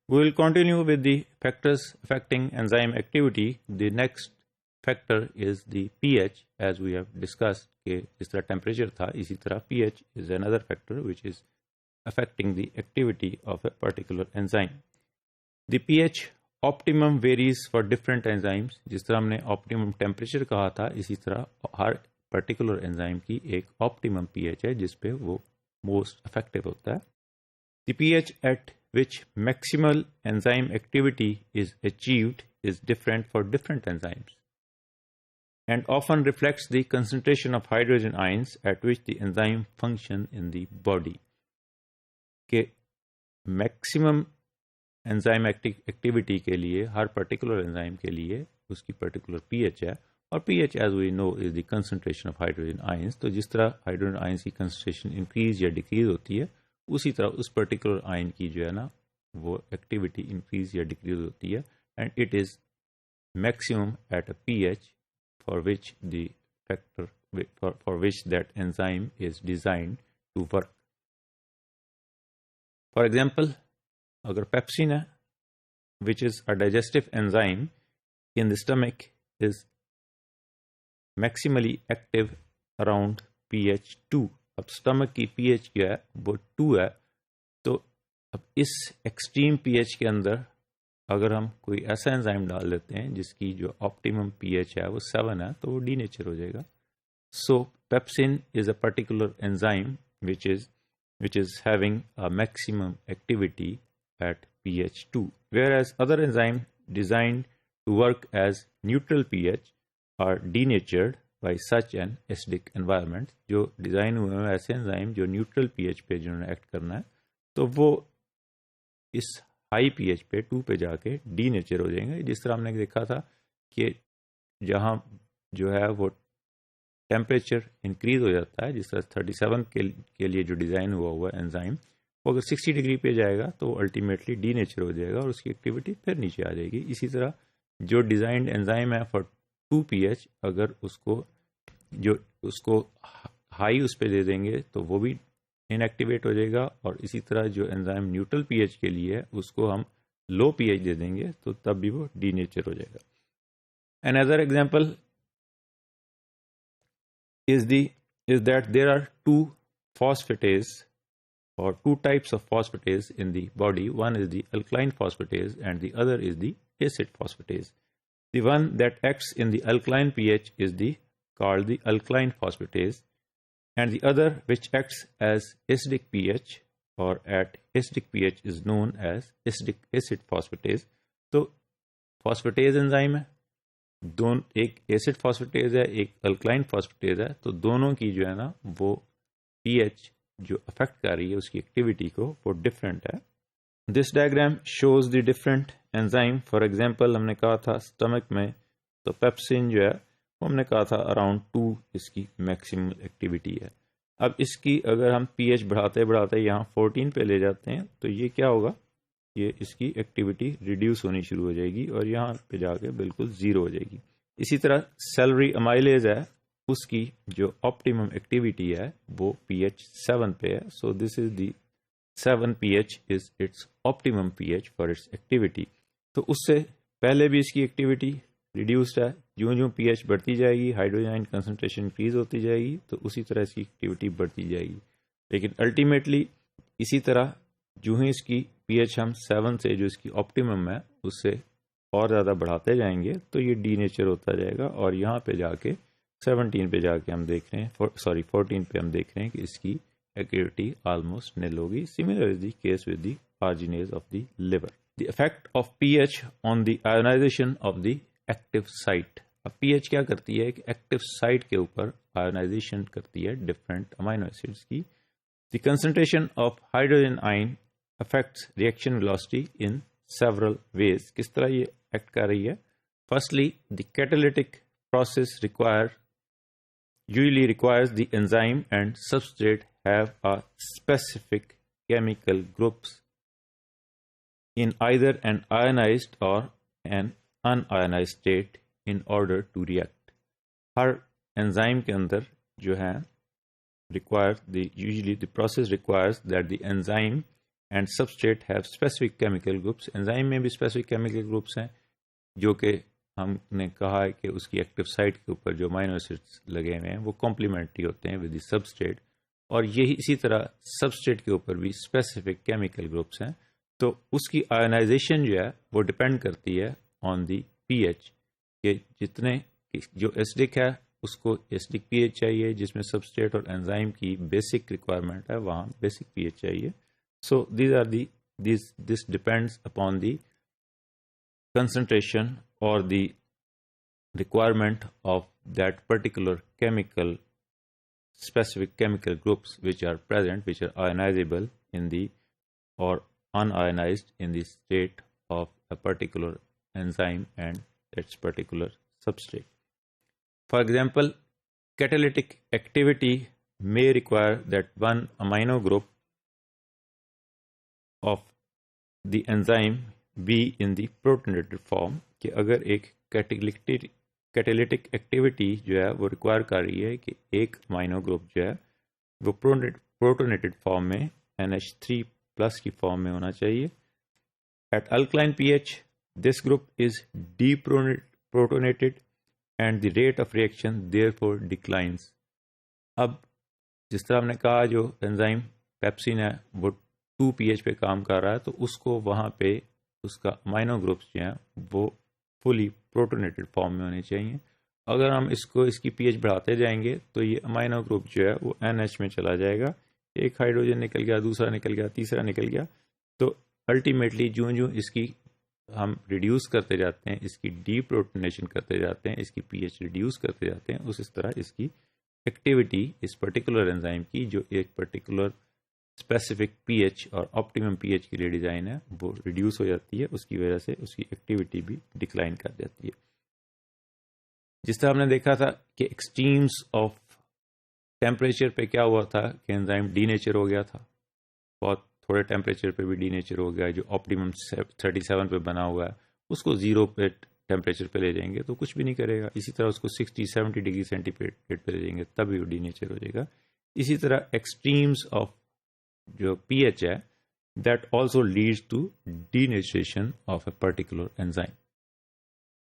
We will continue with the factors affecting enzyme activity. The next factor is the pH, as we have discussed कि जिस तरह temperature था इसी तरह pH is another factor which is affecting the activity of a particular enzyme. The pH optimum varies for different enzymes. जिस तरह हमने optimum temperature कहा था इसी तरह हर particular enzyme की एक optimum pH है जिस पे वो most effective होता है. The pH at which maximal enzyme activity is achieved is different for different enzymes and often reflects the concentration of hydrogen ions at which the enzyme function in the body. के maximum enzyme activity के लिए हर particular enzyme के लिए उसकी particular pH है और pH as we know is the concentration of hydrogen ions. तो जिस तरह hydrogen ions की concentration increase या decrease होती है उसी तरह उस पर्टिकुलर आयन की जो है ना वो एक्टिविटी इंक्रीज या डिक्रीज होती है and it is maximum at a pH for which the factor for which that enzyme is designed to work. For example अगर पेप्सिन है which is a digestive enzyme in the stomach is maximally active around pH 2. अब stomach की pH क्या है वो 2 है. तो अब इस एक्सट्रीम पीएच के अंदर अगर हम कोई ऐसा एंजाइम डाल देते हैं जिसकी जो ऑप्टिमम पीएच है वो 7 है तो वो डीनेचर हो जाएगा. So pepsin is a particular enzyme which is having a maximum activity at pH 2, whereas other enzyme designed to work as neutral pH are denatured by such an acidic environment. जो design हुए हैं ऐसे enzyme जो neutral pH पे जिन्होंने act करना है तो वो इस हाई पीएच पे 2 पे जाके डीनेचर हो जाएंगे. जिस तरह हमने देखा था कि जहाँ जो है वो टेम्परेचर इंक्रीज हो जाता है जिस तरह 37 के लिए जो डिज़ाइन हुआ है एंजाइम वो अगर 60 डिग्री पे जाएगा तो अल्टीमेटली डीनेचर हो जाएगा और उसकी एक्टिविटी फिर नीचे आ जाएगी. इसी तरह जो डिज़ाइंड एंजाइम है फॉर 2 pH अगर उसको हाई उस पे दे देंगे तो वो भी इनएक्टिवेट हो जाएगा और इसी तरह जो एंजाइम न्यूट्रल पीएच के लिए है उसको हम लो पीएच दे देंगे तो तब भी वो डीनेचर हो जाएगा. Another example is that there are 2 phosphatase or 2 types of phosphatase in the body. One is the alkaline phosphatase and the other is the acid phosphatase. The one that acts in the alkaline pH is called the alkaline phosphatase, and the other which acts as acidic pH or at acidic pH is known as acid phosphatase. तो phosphatase enzyme है, एक acid phosphatase है एक alkaline phosphatase है, तो दोनों की जो है ना वो पीएच जो अफेक्ट कर रही है उसकी एक्टिविटी को वो डिफरेंट है. This diagram shows the different enzyme. For example हमने कहा था स्टमक में तो पेप्सिन जो है वो हमने कहा था अराउंड 2 इसकी मैक्सिमम एक्टिविटी है. अब इसकी अगर हम पीएच बढ़ाते बढ़ाते यहाँ 14 पे ले जाते हैं तो ये क्या होगा, ये इसकी एक्टिविटी रिड्यूस होनी शुरू हो जाएगी और यहाँ पे जाके बिल्कुल 0 हो जाएगी. इसी तरह सेलरी अमाइलेज है उसकी जो ऑप्टिमम एक्टिविटी है वो pH 7 पे है. So this is the 7 pH is it's optimum pH for its activity. तो उससे पहले भी इसकी एक्टिविटी रिड्यूस्ड है. जो जो pH बढ़ती जाएगी हाइड्रोजन आयन कंसंट्रेशन इंक्रीज होती जाएगी तो उसी तरह इसकी एक्टिविटी बढ़ती जाएगी. लेकिन अल्टीमेटली इसी तरह जो ही इसकी pH हम 7 से जो इसकी ऑप्टिमम है उससे और ज़्यादा बढ़ाते जाएंगे तो ये डीनेचर होता जाएगा और यहाँ पे जाके 17 पे जाके हम देख रहे हैं 14 पे हम देख रहे हैं कि इसकी एक्टिविटी ऑलमोस्ट निल होगी. Similar is the case with the arginase of the liver. The effect of pH on the ionization of the active site. अब pH क्या करती है कि एक्टिव साइट के ऊपर आयोनाइजेशन करती है डिफरेंट अमाइनो एसिड्स की. The concentration of hydrogen ion affects reaction velocity in several ways. किस तरह ये एक्ट कर रही है? Firstly, the catalytic process usually requires the enzyme and substrate have a specific chemical groups in either an ionized or an unionized state in order to react. Her enzyme के अंदर जो है usually the process requires that the enzyme and substrate have specific chemical groups. Enzyme में भी specific chemical groups हैं जो कि हमने कहा है कि उसकी एक्टिव साइट के ऊपर जो अमीनो एसिड्स लगे हुए हैं वो कॉम्प्लीमेंट्री होते हैं विद द सबस्ट्रेट, और यही इसी तरह सबस्ट्रेट के ऊपर भी स्पेसिफिक केमिकल ग्रुप्स हैं। तो उसकी आयोनाइजेशन जो है वो डिपेंड करती है ऑन दी पीएच, के जितने जो एसिडिक है उसको एसिडिक पीएच चाहिए, जिसमें सबस्ट्रेट और एंजाइम की बेसिक रिक्वायरमेंट है वहाँ बेसिक पीएच चाहिए। So these are the this depends upon the concentration or the requirement of that particular chemical, specific chemical groups which are present, which are ionizable in the or unionized in the state of a particular enzyme and its particular substrate. For example, catalytic activity may require that one amino group of the enzyme be in the protonated form, कि अगर एक catalytic activity जो है वो require कर रही है कि एक अमीनो ग्रुप जो है वो प्रोटोनेटेड फॉर्म में NH3+ की फॉर्म में होना चाहिए। At alkaline pH this group is deprotonated and the rate of reaction therefore declines. अब जिस तरह हमने कहा जो एंजाइम पेप्सिन है वो 2 pH पे काम कर रहा है, तो उसको वहाँ पे उसका अमीनो ग्रुप्स जो हैं वो फुली प्रोटोनेटेड फॉर्म में होने चाहिए। अगर हम इसकी पीएच बढ़ाते जाएंगे तो ये अमीनो ग्रुप जो है वो NH में चला जाएगा, एक हाइड्रोजन निकल गया, दूसरा निकल गया, तीसरा निकल गया। तो अल्टीमेटली जो इसकी हम रिड्यूस करते जाते हैं, इसकी डीप्रोटोनेशन करते जाते हैं, इसकी पीएच रिड्यूस करते जाते हैं, उस तरह इसकी एक्टिविटी इस पर्टिकुलर एंजाइम की जो एक पर्टिकुलर स्पेसिफिक पीएच और ऑप्टिमम पीएच के लिए डिज़ाइन है वो रिड्यूस हो जाती है, उसकी वजह से उसकी एक्टिविटी भी डिक्लाइन कर जाती है। जिस तरह हमने देखा था कि एक्सट्रीम्स ऑफ टेम्परेचर पे क्या हुआ था कि एंजाइम डीनेचर हो गया था, बहुत थोड़े टेम्परेचर पे भी डीनेचर हो गया। जो ऑप्टिमम 37 पे बना हुआ है उसको 0 पे टेम्परेचर पे ले जाएंगे तो कुछ भी नहीं करेगा। इसी तरह उसको 60-70 डिग्री सेंटीग्रेड पे ले जाएंगे तब भी वो डीनेचर हो जाएगा। इसी तरह एक्सट्रीम्स ऑफ जो pH है that also leads to denaturation of a particular enzyme.